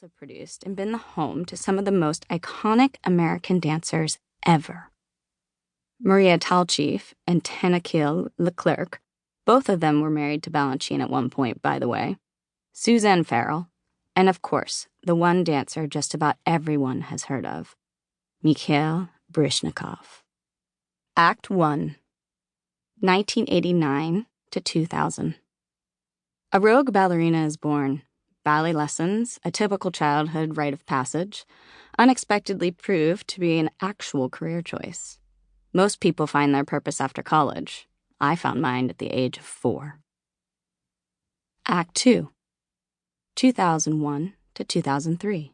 also produced and been the home to some of the most iconic American dancers ever. Maria Talchief and Tenakil Leclerc, both of them were married to Balanchine at one point, by the way, Suzanne Farrell, and of course, the one dancer just about everyone has heard of, Mikhail Baryshnikov. Act 1, 1989 to 2000. A rogue ballerina is born. Ballet lessons, a typical childhood rite of passage, unexpectedly proved to be an actual career choice. Most people find their purpose after college. I found mine at the age of 4. Act 2, 2001 to 2003.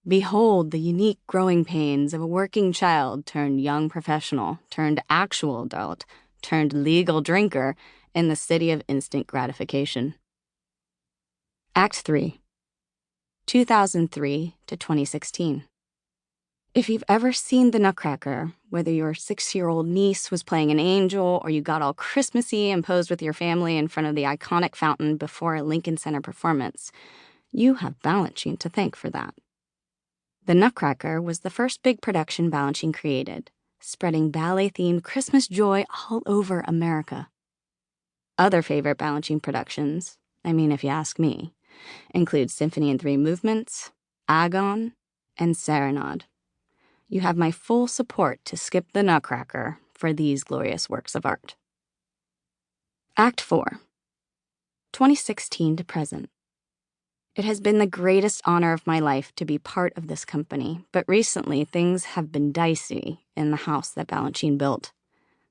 Behold the unique growing pains of a working child turned young professional, turned actual adult, turned legal drinker in the city of instant gratification. Act 3, 2003 to 2016. If you've ever seen The Nutcracker, whether your 6-year-old niece was playing an angel or you got all Christmassy and posed with your family in front of the iconic fountain before a Lincoln Center performance, you have Balanchine to thank for that. The Nutcracker was the first big production Balanchine created, spreading ballet-themed Christmas joy all over America. Other favorite Balanchine productions, if you ask me, include Symphony in 3 Movements, Agon, and Serenade. You have my full support to skip the Nutcracker for these glorious works of art. Act 4, 2016 to present. It has been the greatest honor of my life to be part of this company, but recently things have been dicey in the house that Balanchine built.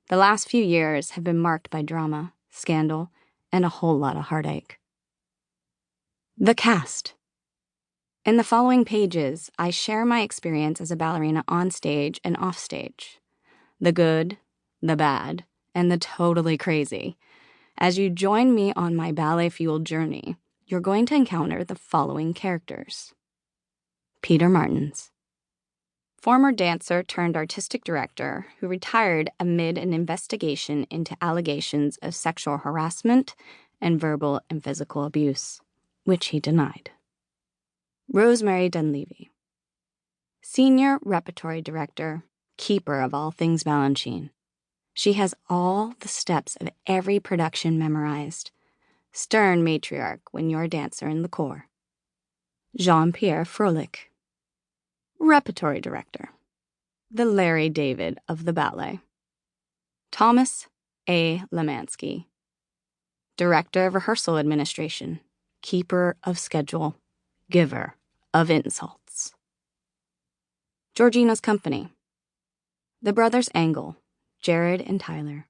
The last few years have been marked by drama, scandal, and a whole lot of heartache. The cast. In the following pages, I share my experience as a ballerina on stage and off stage. The good, the bad, and the totally crazy. As you join me on my ballet-fueled journey, you're going to encounter the following characters. Peter Martins. Former dancer turned artistic director who retired amid an investigation into allegations of sexual harassment and verbal and physical abuse, which he denied. Rosemary Dunleavy. Senior repertory director, keeper of all things Balanchine. She has all the steps of every production memorized. Stern matriarch when you're a dancer in the corps. Jean-Pierre Froelich. Repertory director. The Larry David of the ballet. Thomas A. Lemansky. Director of rehearsal administration. Keeper of schedule. Giver of insults. Georgina's company. The brothers Engel, Jared and Tyler.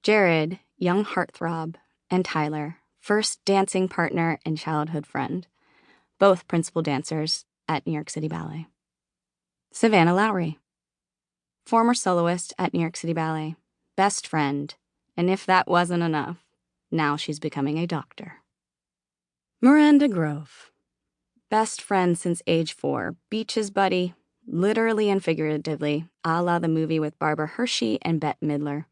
Jared, young heartthrob, and Tyler, first dancing partner and childhood friend, both principal dancers at New York City Ballet. Savannah Lowry. Former soloist at New York City Ballet, best friend, and if that wasn't enough, now she's becoming a doctor. Miranda Grove. Best friend since age 4, beaches buddy, literally and figuratively, a la the movie with Barbara Hershey and Bette Midler.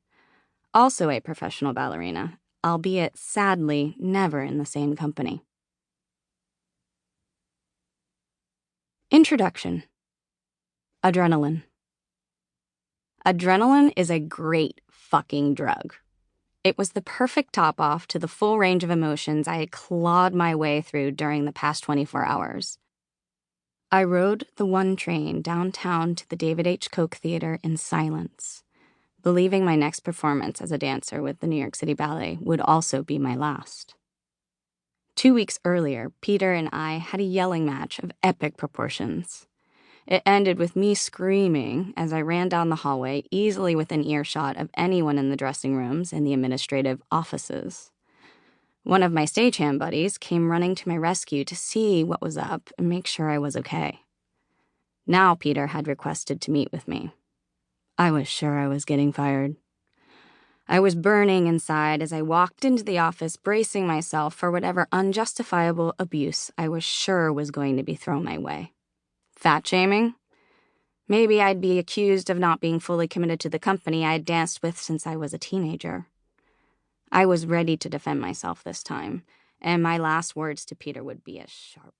Also a professional ballerina, albeit sadly never in the same company. Introduction. Adrenaline. Adrenaline is a great fucking drug. It was the perfect top-off to the full range of emotions I had clawed my way through during the past 24 hours. I rode the 1 train downtown to the David H. Koch Theater in silence, believing my next performance as a dancer with the New York City Ballet would also be my last. 2 weeks earlier, Peter and I had a yelling match of epic proportions. It ended with me screaming as I ran down the hallway, easily within earshot of anyone in the dressing rooms and the administrative offices. One of my stagehand buddies came running to my rescue to see what was up and make sure I was okay. Now Peter had requested to meet with me. I was sure I was getting fired. I was burning inside as I walked into the office, bracing myself for whatever unjustifiable abuse I was sure was going to be thrown my way. Fat shaming? Maybe I'd be accused of not being fully committed to the company I had danced with since I was a teenager. I was ready to defend myself this time, and my last words to Peter would be as sharp